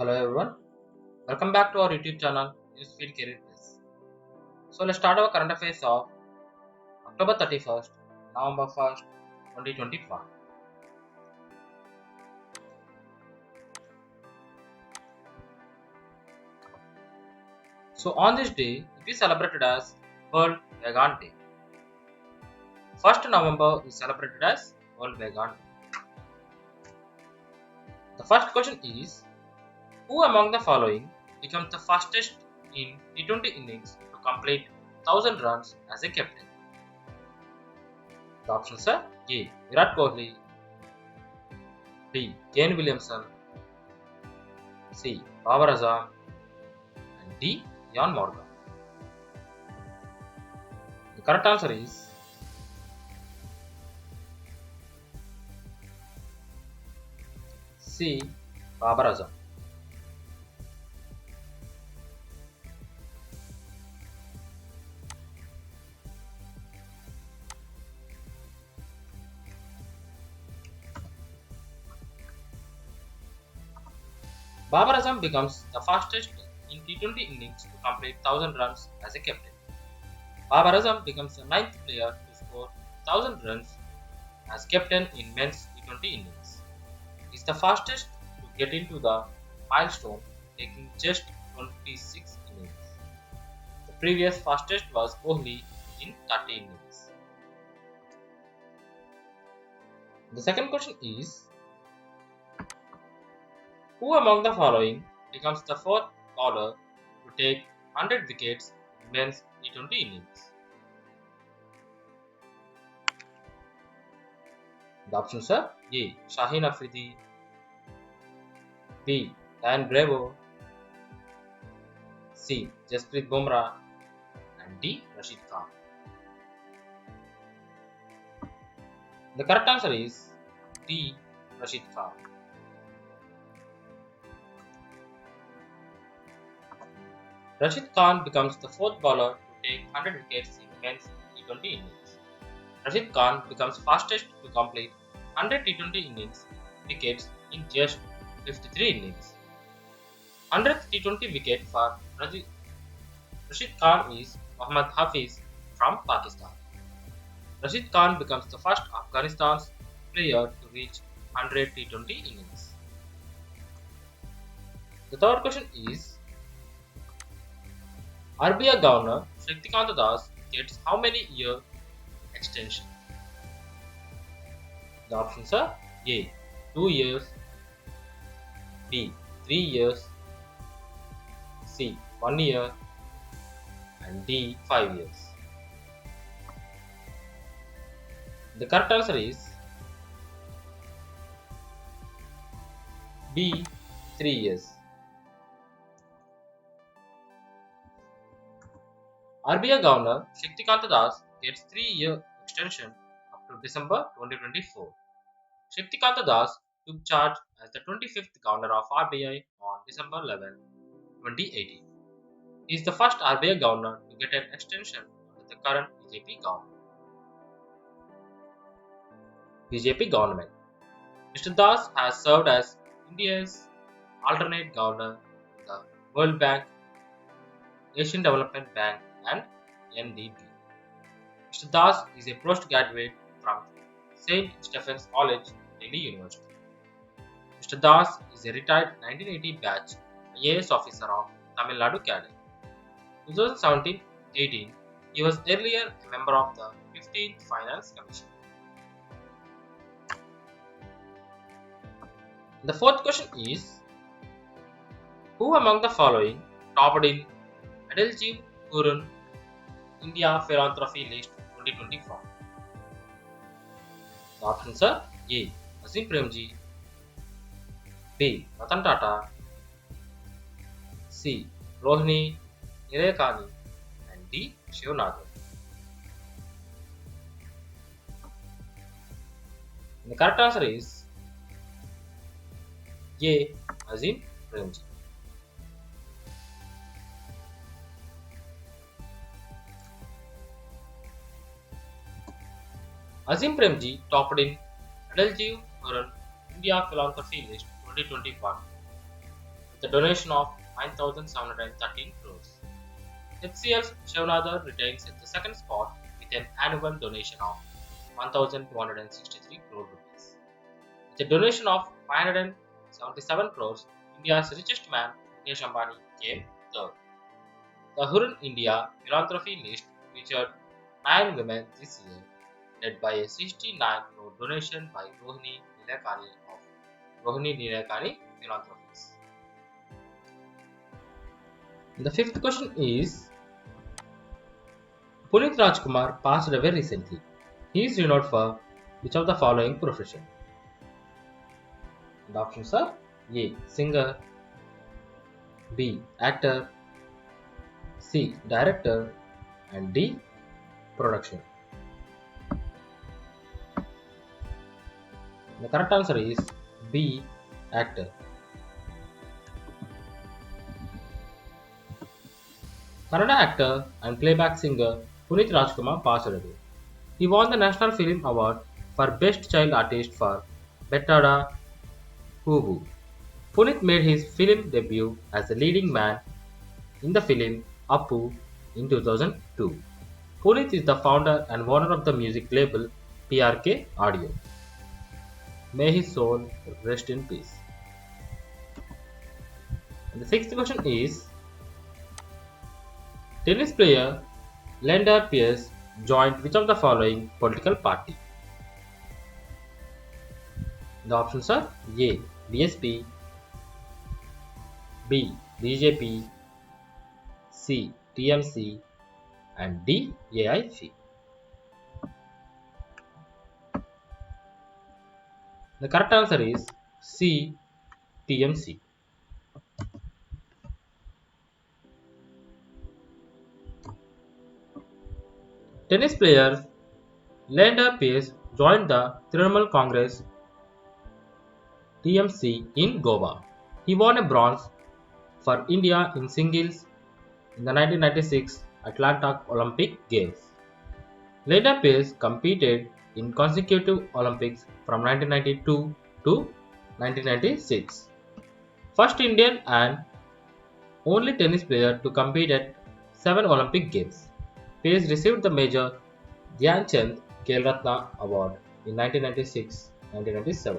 Hello everyone, welcome back to our YouTube channel Newsfeed Career Plus. So let's start our current affairs of October 31st, November 1st, 2025. So on this day, it is celebrated as World Vegan Day. 1st November is celebrated as World Vegan Day. The first question is, who among the following becomes the fastest in T20 innings to complete 1000 runs as a captain? The options are A. Virat Kohli, B. Kane Williamson, C. Babar Azam, and D. Ian Morgan. The correct answer is C. Babar Azam. Babar Azam becomes the fastest in T20 innings to complete 1000 runs as a captain. Babar Azam becomes the ninth player to score 1000 runs as captain in men's T20 innings. He is the fastest to get into the milestone, taking just 26 innings. The previous fastest was Kohli in 30 innings. The second question is, who among the following becomes the fourth bowler to take 100 wickets in men's T20 innings? The options are A. Shaheen Afridi, B. Ryan Bravo, C. Jasprit Bumrah, and D. Rashid Khan. The correct answer is D. Rashid Khan. Rashid Khan becomes the fourth bowler to take 100 wickets in men's T20 innings. Rashid Khan becomes fastest to complete 100 T20 innings wickets in just 53 innings. 100th T20 wicket for Rashid Khan is Mohammad Hafiz from Pakistan. Rashid Khan becomes the first Afghanistan's player to reach 100 T20 innings. The third question is, RBI Governor Shaktikant Das gets how many year extension? The options are A. 2 years, B. 3 years, C. 1 year, and D. 5 years. The correct answer is B. 3 years. RBI Governor Shaktikant Das gets 3-year extension up to December 2024. Shaktikant Das took charge as the 25th Governor of RBI on December 11, 2018. He is the first RBI Governor to get an extension under the current BJP government. Mr. Das has served as India's alternate governor to the World Bank, Asian Development Bank, and NDB. Mr. Das is a postgraduate from St. Stephen's College, Delhi University. Mr. Das is a retired 1980 batch IAS officer of Tamil Nadu cadre. 2017-18, he was earlier a member of the 15th Finance Commission. The fourth question is, who among the following topped in Adalji Purun India Philanthropy List 2024? The options are A. Azim Premji, B. Ratan Tata, C. Rohini Niraykani, and D. Shiv Nagar. The correct answer is A. Azim Premji. Azim Premji topped in Adalji Purun India Philanthropy List 2021 with a donation of 9,713 crores. HCL's Shivnadar retains the second spot with an annual donation of 1,263 crore rupees. With a donation of 577 crores, India's richest man, Mukesh Ambani, came third. The Hurun India philanthropy list featured 9 women this year, led by a 69 crore donation by Rohini Nilekani of Rohini Nilekani Philanthropies. The fifth question is Punit Rajkumar passed away recently. He is renowned for which of the following profession? The options are A. Singer, B. Actor, C. Director, and D. Production. The correct answer is B. Actor. Kannada actor and playback singer Punit Rajkumar passed away. He won the National Film Award for Best Child Artist for Bettada Hoovu. Punit made his film debut as the leading man in the film Appu in 2002. Punit is the founder and owner of the music label PRK Audio. May his soul rest in peace. And the sixth question is tennis player Linda Pierce joined which of the following political party? The options are A. BSP, B. BJP, C. TMC, and D. AIC. The correct answer is C. TMC. Tennis player Linda Pierce joined the Trinamool Congress TMC in Goa. He won a bronze for India in singles in the 1996 Atlanta Olympic Games. Linda Pierce competed in consecutive Olympics from 1992 to 1996. First Indian and only tennis player to compete at 7 Olympic Games. Pierce received the Major Dhyan Chand Khel Ratna Award in 1996-1997.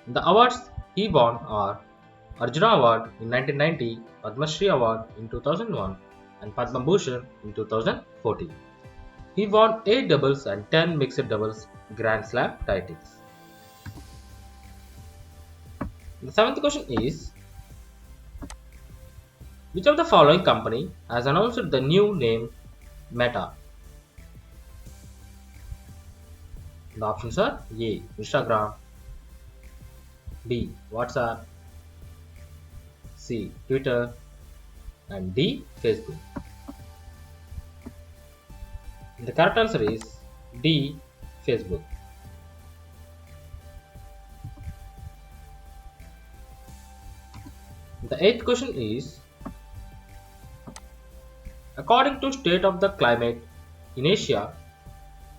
The awards he won are Arjuna Award in 1990, Padma Shri Award in 2001, and Padma Bhushan in 2014. He won 8 doubles and 10 mixed doubles Grand Slam titles. The seventh question is which of the following company has announced the new name Meta? The options are A. Instagram, B. WhatsApp, C. Twitter, and D. Facebook. The correct answer is D. Facebook. The eighth question is according to State of the Climate in Asia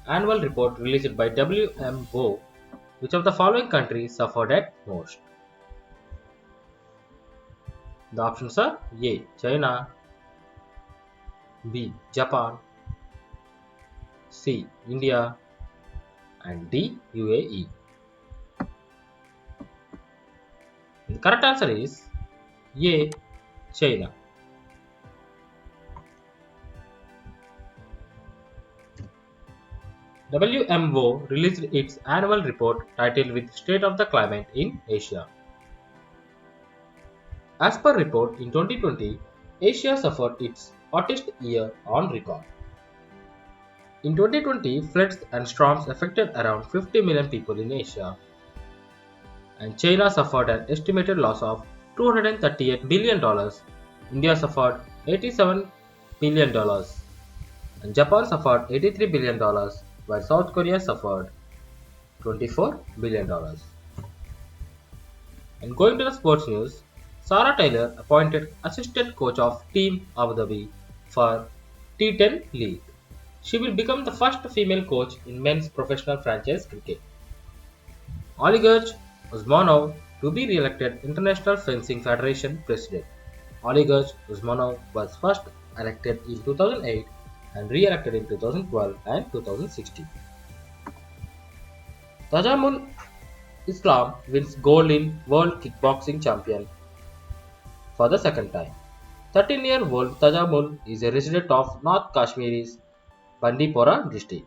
annual report released by WMO, which of the following countries suffered at most? The options are A. China, B. Japan, C. India, and D. UAE. The correct answer is A. China. WMO released its annual report titled with State of the Climate in Asia. As per report, in 2020, Asia suffered its hottest year on record. In 2020, floods and storms affected around 50 million people in Asia, and China suffered an estimated loss of $238 billion. India suffered $87 billion, and Japan suffered $83 billion, while South Korea suffered $24 billion. And going to the sports news, Sarah Taylor appointed assistant coach of Team Abu Dhabi for T10 League. She will become the first female coach in men's professional franchise cricket. Oligarch Osmanov to be re-elected International Fencing Federation president. Oligurj Usmanov was first elected in 2008 and re-elected in 2012 and 2016. Tajamul Islam wins gold in World Kickboxing Champion for the second time. 13-year-old Tajamul is a resident of North Kashmir's Bandipora district.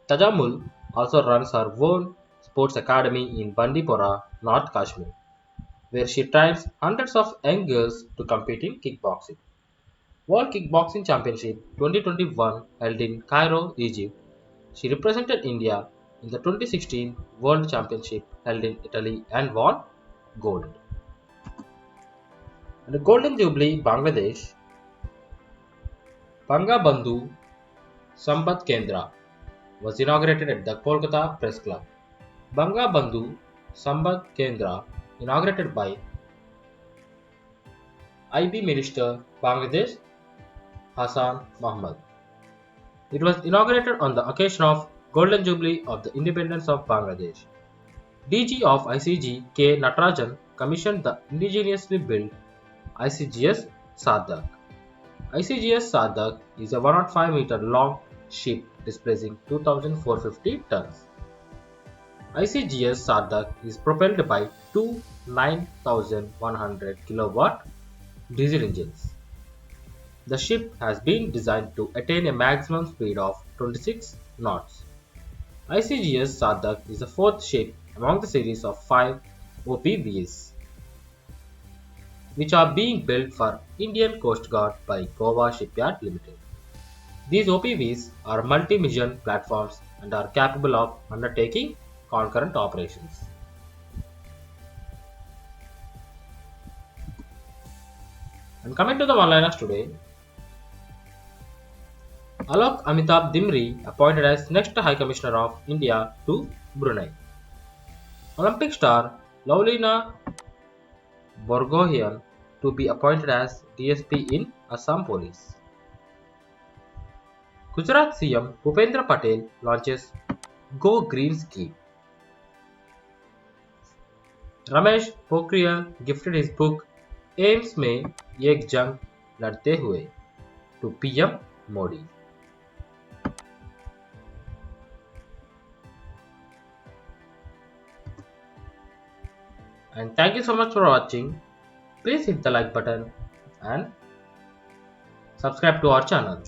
Tajamul also runs her own sports academy in Bandipora, North Kashmir, where she trains hundreds of young girls to compete in kickboxing. World Kickboxing Championship 2021 held in Cairo, Egypt. She represented India in the 2016 World Championship held in Italy and won gold. And the Golden Jubilee Bangladesh, Bangabandhu Sambat Kendra was inaugurated at the Kolkata Press Club. Bangabandhu Sambat Kendra, inaugurated by IB Minister Bangladesh Hassan Mohammed. It was inaugurated on the occasion of Golden Jubilee of the Independence of Bangladesh. DG of ICG K. Natarajan commissioned the indigenously built ICGS Sadak. ICGS Sadak is a 105-meter long ship displacing 2,450 tons. ICGS Sadak is propelled by two 9,100 kilowatt diesel engines. The ship has been designed to attain a maximum speed of 26 knots. ICGS Sadak is the fourth ship among the series of 5 OPVs, which are being built for Indian Coast Guard by Goa Shipyard Limited. These OPVs are multi-mission platforms and are capable of undertaking concurrent operations. And coming to the one-liners today, Alok Amitabh Dimri appointed as next High Commissioner of India to Brunei. Olympic star Laulina Borgohain to be appointed as DSP in Assam Police. Gujarat CM Bhupendra Patel launches Go Green scheme. Ramesh Pokhriyal gifted his book AIIMS में एक जंग लड़ते हुए to PM Modi. And thank you so much for watching. Please hit the like button and subscribe to our channel.